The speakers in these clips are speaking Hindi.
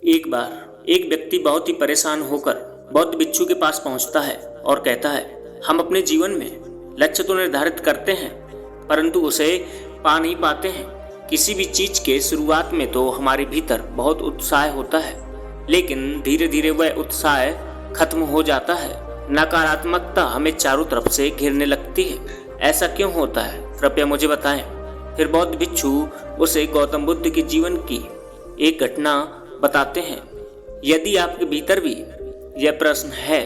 एक बार एक व्यक्ति बहुत ही परेशान होकर बौद्ध भिक्षु के पास पहुंचता है और कहता है, हम अपने जीवन में लक्ष्य तो निर्धारित करते हैं परंतु उसे पा नहीं पाते हैं। किसी भी चीज के शुरुआत में तो हमारे भीतर बहुत उत्साह होता है, लेकिन धीरे धीरे वह उत्साह खत्म हो जाता है। नकारात्मकता हमें चारों तरफ से घेरने लगती है। ऐसा क्यों होता है, कृपया मुझे बताएं। फिर बौद्ध भिक्षु उसे गौतम बुद्ध के जीवन की एक घटना बताते हैं। यदि आपके भीतर भी यह प्रश्न है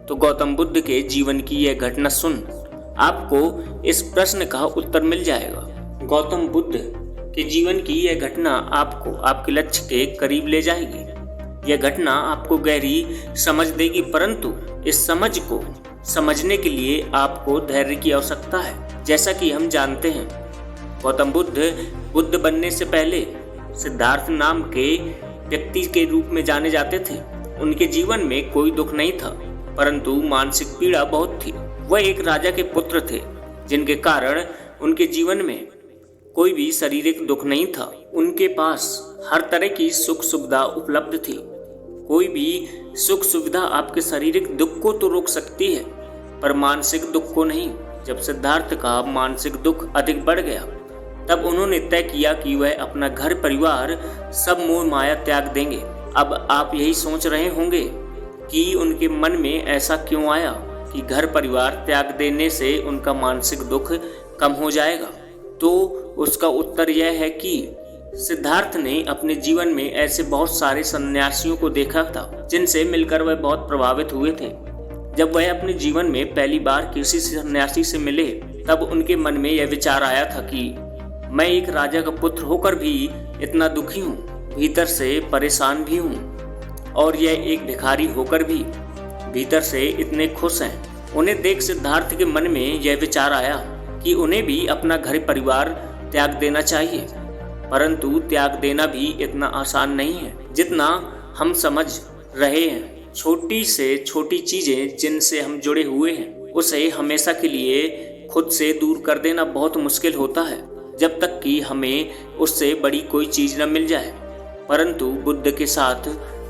तो गौतम बुद्ध के जीवन की यह घटना सुन आपको इस प्रश्न का उत्तर मिल जाएगा। गौतम बुद्ध के जीवन की यह घटना आपको आपके लक्ष्य के करीब ले जाएगी। यह घटना आपको गहरी समझ देगी, परंतु इस समझ को समझने के लिए आपको धैर्य की आवश्यकता है। जैसा कि हम जानते हैं, गौतम बुद्ध बनने से पहले सिद्धार्थ नाम के व्यक्ति के रूप में जाने जाते थे। उनके जीवन में कोई दुख नहीं था, परंतु मानसिक पीड़ा बहुत थी। वह एक राजा के पुत्र थे, जिनके कारण उनके जीवन में कोई भी शारीरिक दुख नहीं था। उनके पास हर तरह की सुख सुविधा उपलब्ध थी। कोई भी सुख सुविधा आपके शारीरिक दुख को तो रोक सकती है, पर मानसिक दुख को नहीं। जब सिद्धार्थ का मानसिक दुख अधिक बढ़ गया, तब उन्होंने तय किया कि वह अपना घर परिवार सब मोह माया त्याग देंगे। अब आप यही सोच रहे होंगे कि उनके मन में ऐसा क्यों आया कि घर परिवार त्याग देने से उनका मानसिक दुख कम हो जाएगा। तो उसका उत्तर यह है कि सिद्धार्थ ने अपने जीवन में ऐसे बहुत सारे सन्यासियों को देखा था, जिनसे मिलकर वह बहुत प्रभावित हुए थे। जब वह अपने जीवन में पहली बार किसी सन्यासी से मिले, तब उनके मन में यह विचार आया था कि मैं एक राजा का पुत्र होकर भी इतना दुखी हूँ, भीतर से परेशान भी हूँ, और यह एक भिखारी होकर भी भीतर से इतने खुश हैं। उन्हें देख सिद्धार्थ के मन में यह विचार आया कि उन्हें भी अपना घर परिवार त्याग देना चाहिए, परंतु त्याग देना भी इतना आसान नहीं है जितना हम समझ रहे हैं। छोटी से छोटी चीजें जिनसे हम जुड़े हुए हैं, उसे हमेशा के लिए खुद से दूर कर देना बहुत मुश्किल होता है, जब तक कि हमें उससे बड़ी कोई चीज न मिल जाए। परंतु बुद्ध के साथ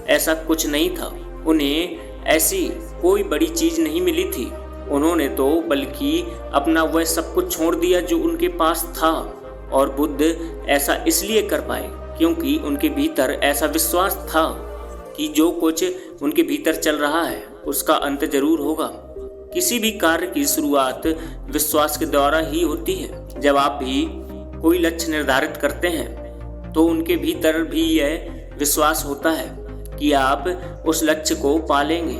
ऐसा कुछ नहीं था। उन्हें ऐसी कोई बड़ी चीज नहीं मिली थी। उन्होंने तो बल्कि अपना वह सब कुछ छोड़ दिया जो उनके पास था। और बुद्ध ऐसा इसलिए कर पाए क्योंकि उनके भीतर ऐसा विश्वास था कि जो कुछ उनके भीतर चल रहा है उसका अंत जरूर होगा। किसी भी कार्य की शुरुआत विश्वास के द्वारा ही होती है। जब आप भी कोई लक्ष्य निर्धारित करते हैं तो उनके भीतर भी यह विश्वास होता है कि आप उस लक्ष्य को पा लेंगे।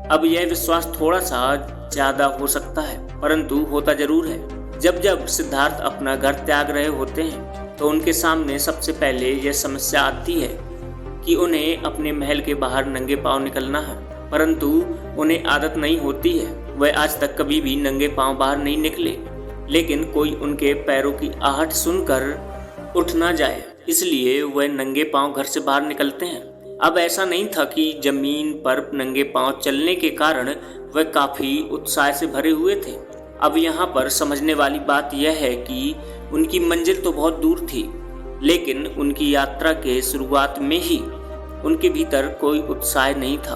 अब यह विश्वास थोड़ा सा ज्यादा हो सकता है, परंतु होता जरूर है। जब जब सिद्धार्थ अपना घर त्याग रहे होते हैं तो उनके सामने सबसे पहले यह समस्या आती है कि उन्हें अपने महल के बाहर नंगे पांव निकलना है, परंतु उन्हें आदत नहीं होती है। वह आज तक कभी भी नंगे पांव बाहर नहीं निकले, लेकिन कोई उनके पैरों की आहट सुनकर उठ ना जाए, इसलिए वह नंगे पांव घर से बाहर निकलते हैं। अब ऐसा नहीं था कि जमीन पर नंगे पांव चलने के कारण वह काफी उत्साह से भरे हुए थे। अब यहाँ पर समझने वाली बात यह है कि उनकी मंजिल तो बहुत दूर थी, लेकिन उनकी यात्रा के शुरुआत में ही उनके भीतर कोई उत्साह नहीं था।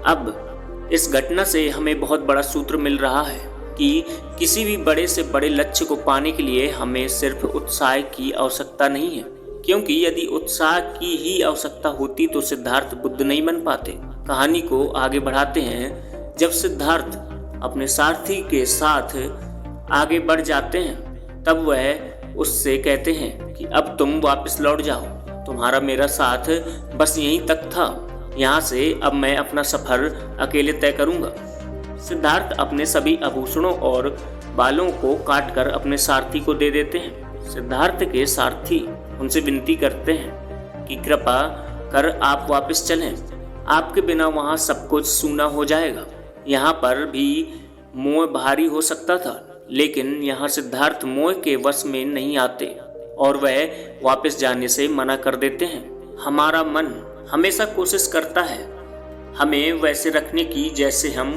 अब इस घटना से हमें बहुत बड़ा सूत्र मिल रहा है कि किसी भी बड़े से बड़े लक्ष्य को पाने के लिए हमें सिर्फ उत्साह की आवश्यकता नहीं है, क्योंकि यदि उत्साह की ही आवश्यकता होती तो सिद्धार्थ बुद्ध नहीं बन पाते। कहानी को आगे बढ़ाते हैं। जब सिद्धार्थ अपने सारथी के साथ आगे बढ़ जाते हैं, तब वह उससे कहते हैं कि अब तुम वापस लौट जाओ, तुम्हारा मेरा साथ बस यहीं तक था, यहाँ से अब मैं अपना सफर अकेले तय करूंगा। सिद्धार्थ अपने सभी आभूषणों और बालों को काटकर अपने सारथी को दे देते हैं। सिद्धार्थ के सारथी उनसे विनती करते हैं कि कृपा कर आप वापस चलें, आपके बिना वहाँ सब कुछ सूना हो जाएगा। यहाँ पर भी मोह भारी हो सकता था, लेकिन यहाँ सिद्धार्थ मोह के वश में नहीं आते और वह वापस जाने से मना कर देते हैं। हमारा मन हमेशा कोशिश करता है हमें वैसे रखने की जैसे हम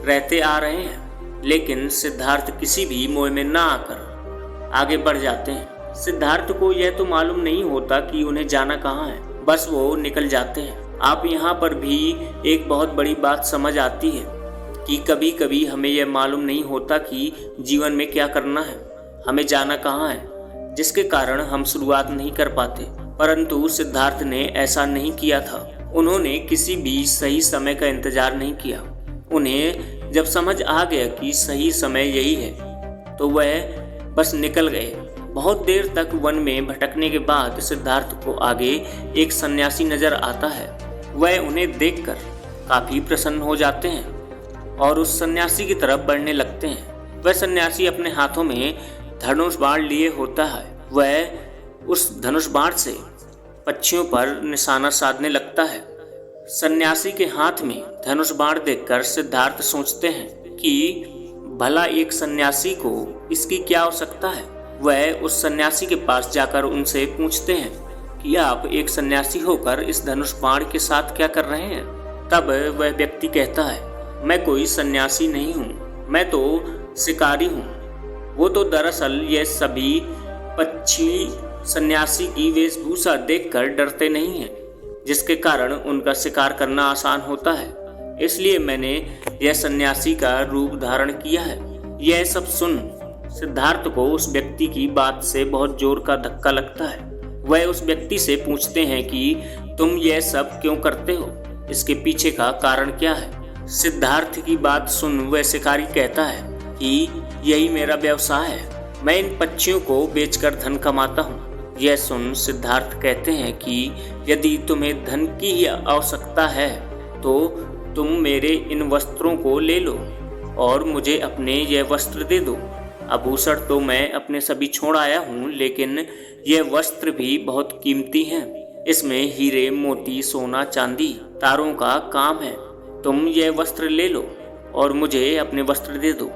रहते आ रहे हैं, लेकिन सिद्धार्थ किसी भी मोह में ना आकर आगे बढ़ जाते हैं। सिद्धार्थ को यह तो मालूम नहीं होता कि उन्हें जाना कहाँ है, बस वो निकल जाते हैं। आप यहाँ पर भी एक बहुत बड़ी बात समझ आती है कि कभी कभी हमें यह मालूम नहीं होता कि जीवन में क्या करना है, हमें जाना कहाँ है, जिसके कारण हम शुरुआत नहीं कर पाते। परंतु सिद्धार्थ ने ऐसा नहीं किया था। उन्होंने किसी भी सही समय का इंतजार नहीं किया। उन्हें जब समझ आ गया कि सही समय यही है तो वह बस निकल गए। बहुत देर तक वन में भटकने के बाद सिद्धार्थ को आगे एक सन्यासी नजर आता है। वह उन्हें देखकर काफी प्रसन्न हो जाते हैं और उस सन्यासी की तरफ बढ़ने लगते हैं। वह सन्यासी अपने हाथों में धनुष बाण लिए होता है। वह उस धनुष बाण से पक्षियों पर निशाना साधने लगता है। सन्यासी के हाथ में धनुष बाण देखकर सिद्धार्थ सोचते हैं कि भला एक सन्यासी को इसकी क्या आवश्यकता है। वह उस सन्यासी के पास जाकर उनसे पूछते हैं कि आप एक सन्यासी होकर इस धनुष बाण के साथ क्या कर रहे हैं। तब वह व्यक्ति कहता है, मैं कोई सन्यासी नहीं हूँ, मैं तो शिकारी हूँ। वो तो दरअसल ये सभी पक्षी सन्यासी की वेशभूषा देखकर डरते नहीं हैं, जिसके कारण उनका शिकार करना आसान होता है, इसलिए मैंने यह सन्यासी का रूप धारण किया है। यह सब सुन सिद्धार्थ को उस व्यक्ति की बात से बहुत जोर का धक्का लगता है। वह उस व्यक्ति से पूछते हैं कि तुम यह सब क्यों करते हो, इसके पीछे का कारण क्या है। सिद्धार्थ की बात सुन वह शिकारी कहता है कि यही मेरा व्यवसाय है, मैं इन पक्षियों को बेचकर धन कमाता हूँ। यह सुन सिद्धार्थ कहते हैं कि यदि तुम्हें धन की ही आवश्यकता है तो तुम मेरे इन वस्त्रों को ले लो और मुझे अपने यह वस्त्र दे दो। आभूषण तो मैं अपने सभी छोड़ आया हूँ, लेकिन यह वस्त्र भी बहुत कीमती हैं। इसमें हीरे, मोती, सोना, चांदी, तारों का काम है। तुम यह वस्त्र ले लो और मुझे अपने वस्त्र दे दो।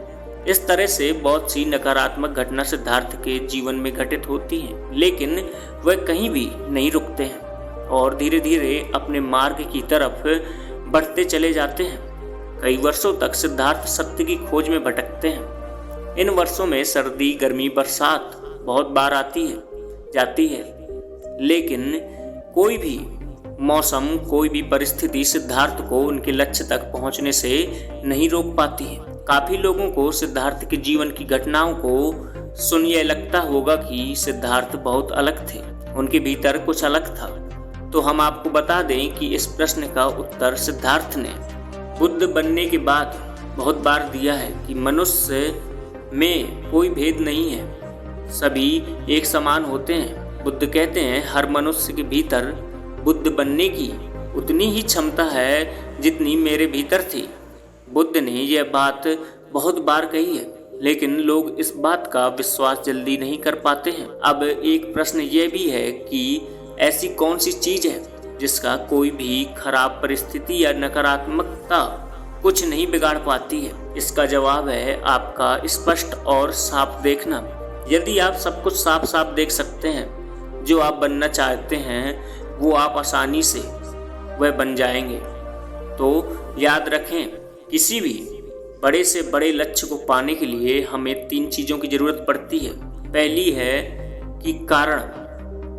इस तरह से बहुत सी नकारात्मक घटना सिद्धार्थ के जीवन में घटित होती हैं, लेकिन वह कहीं भी नहीं रुकते हैं और धीरे धीरे अपने मार्ग की तरफ बढ़ते चले जाते हैं। कई वर्षों तक सिद्धार्थ सत्य की खोज में भटकते हैं। इन वर्षों में सर्दी, गर्मी, बरसात बहुत बार आती है जाती है, लेकिन कोई भी मौसम, कोई भी परिस्थिति सिद्धार्थ को उनके लक्ष्य तक पहुंचने से नहीं रोक पाती है। काफी लोगों को सिद्धार्थ के जीवन की घटनाओं को सुन यह लगता होगा कि सिद्धार्थ बहुत अलग थे, उनके भीतर कुछ अलग था। तो हम आपको बता दें कि इस प्रश्न का उत्तर सिद्धार्थ ने बुद्ध बनने के बाद बहुत बार दिया है कि मनुष्य में कोई भेद नहीं है, सभी एक समान होते हैं। बुद्ध कहते हैं हर मनुष्य के भीतर बुद्ध बनने की उतनी ही क्षमता है जितनी मेरे भीतर थी। बुद्ध ने यह बात बहुत बार कही है, लेकिन लोग इस बात का विश्वास जल्दी नहीं कर पाते हैं। अब एक प्रश्न यह भी है कि ऐसी कौन सी चीज है जिसका कोई भी खराब परिस्थिति या नकारात्मकता कुछ नहीं बिगाड़ पाती है। इसका जवाब है आपका स्पष्ट और साफ देखना। यदि आप सब कुछ साफ साफ देख सकते हैं, जो आप बनना चाहते हैं वो आप आसानी से वह बन जाएंगे। तो याद रखें, किसी भी बड़े से बड़े लक्ष्य को पाने के लिए हमें 3 चीज़ों की ज़रूरत पड़ती है। पहली है कि कारण,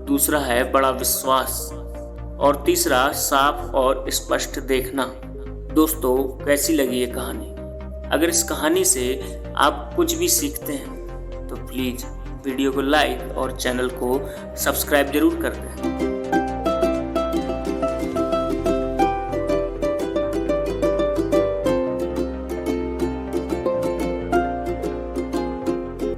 दूसरा है बड़ा विश्वास और तीसरा साफ और स्पष्ट देखना। दोस्तों, कैसी लगी ये कहानी? अगर इस कहानी से आप कुछ भी सीखते हैं तो प्लीज़ वीडियो को लाइक और चैनल को सब्सक्राइब जरूर कर दें।